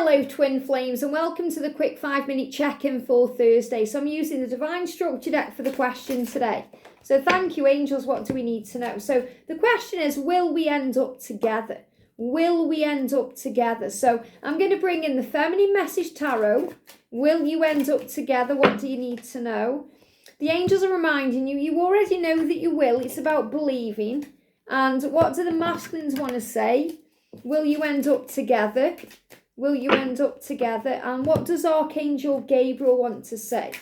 Hello twin flames, and welcome to the quick 5-minute check-in for Thursday. So I'm using the Divine Structure deck for the question today. So thank you, angels. What do we need to know? So the question is, will we end up together? Will we end up together? So I'm going to bring in the Feminine Message Tarot. Will you end up together? What do you need to know? The angels are reminding you, you already know that you will. It's about believing. And what do the masculines want to say? Will you end up together? Will you end up together? And what does Archangel Gabriel want to say?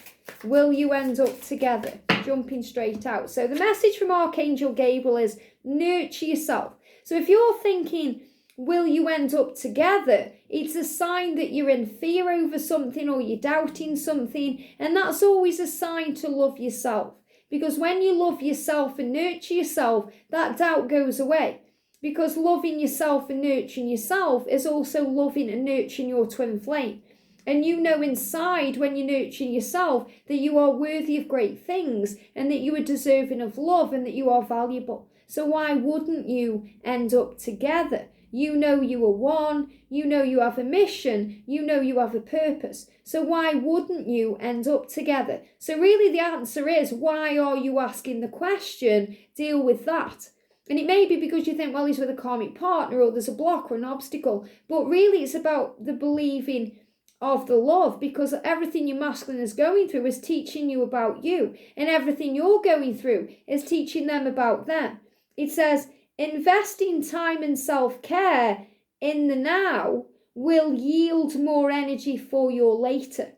Will you end up together? Jumping straight out. So the message from Archangel Gabriel is nurture yourself. So if you're thinking, will you end up together? It's a sign that you're in fear over something or you're doubting something. And that's always a sign to love yourself. Because when you love yourself and nurture yourself, that doubt goes away. Because loving yourself and nurturing yourself is also loving and nurturing your twin flame. And you know inside when you're nurturing yourself that you are worthy of great things and that you are deserving of love and that you are valuable. So why wouldn't you end up together? You know you are one, you know you have a mission, you know you have a purpose. So why wouldn't you end up together? So really the answer is, why are you asking the question? Deal with that. And it may be because you think, well, he's with a karmic partner or there's a block or an obstacle. But really it's about the believing of the love, because everything your masculine is going through is teaching you about you. And everything you're going through is teaching them about them. It says, investing time and self-care in the now will yield more energy for your later.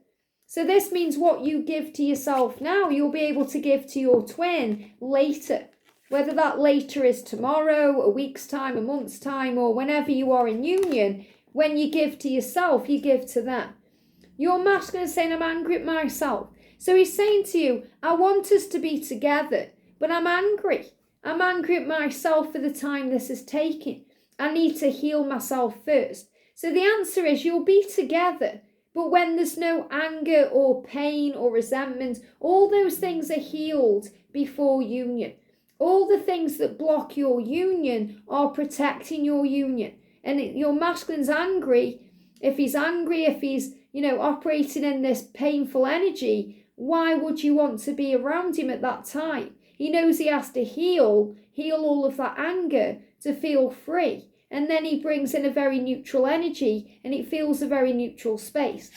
So this means what you give to yourself now, you'll be able to give to your twin later. Whether that later is tomorrow, a week's time, a month's time, or whenever you are in union, when you give to yourself, you give to them. Your masculine is saying, I'm angry at myself. So he's saying to you, I want us to be together, but I'm angry. I'm angry at myself for the time this is taking. I need to heal myself first. So the answer is, you'll be together, but when there's no anger or pain or resentment, all those things are healed before union. All the things that block your union are protecting your union. And your masculine's angry. If he's angry, if he's, operating in this painful energy, why would you want to be around him at that time? He knows he has to heal all of that anger to feel free. And then he brings in a very neutral energy and it feels a very neutral space.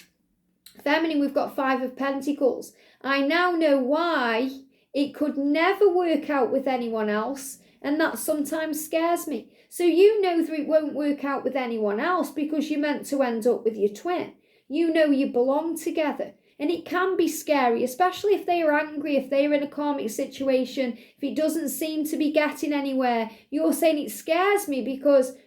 Feminine, we've got 5 of Pentacles. I now know why it could never work out with anyone else, and that sometimes scares me. So you know that it won't work out with anyone else because you're meant to end up with your twin. You know you belong together. And it can be scary, especially if they are angry, if they are in a karmic situation, if it doesn't seem to be getting anywhere. You're saying it scares me because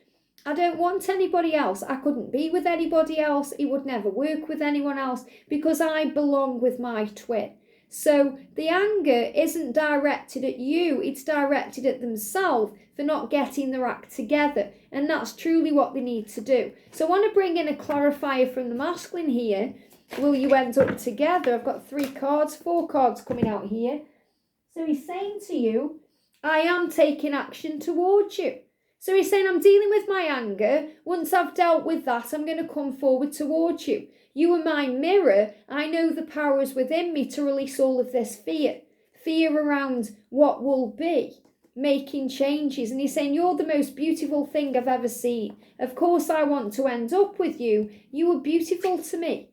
I don't want anybody else. I couldn't be with anybody else. It would never work with anyone else because I belong with my twin. So the anger isn't directed at you, it's directed at themselves for not getting their act together. And that's truly what they need to do. So I want to bring in a clarifier from the masculine here. Will you end up together? I've got 4 cards coming out here. So he's saying to you, I am taking action towards you. So he's saying, I'm dealing with my anger. Once I've dealt with that, I'm going to come forward towards you. You are my mirror. I know the power is within me to release all of this fear. Fear around what will be, making changes. And he's saying, you're the most beautiful thing I've ever seen. Of course I want to end up with you. You are beautiful to me.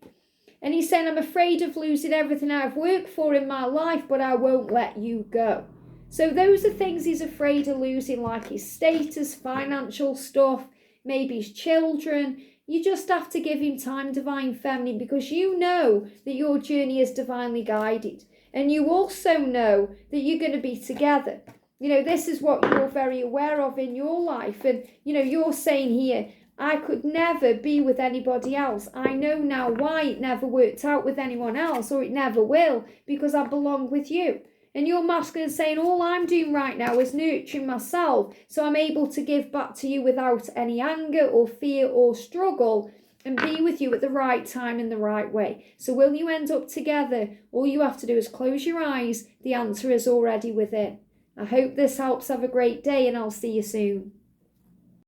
And he's saying, I'm afraid of losing everything I've worked for in my life, but I won't let you go. So those are things he's afraid of losing, like his status, financial stuff, maybe his children. You just have to give him time, Divine Feminine, because you know that your journey is divinely guided. And you also know that you're going to be together. This is what you're very aware of in your life. And, you're saying here, I could never be with anybody else. I know now why it never worked out with anyone else, or it never will, because I belong with you. And your masculine is saying, all I'm doing right now is nurturing myself, so I'm able to give back to you without any anger or fear or struggle, and be with you at the right time in the right way. So will you end up together? All you have to do is close your eyes. The answer is already within. I hope this helps. Have a great day, and I'll see you soon.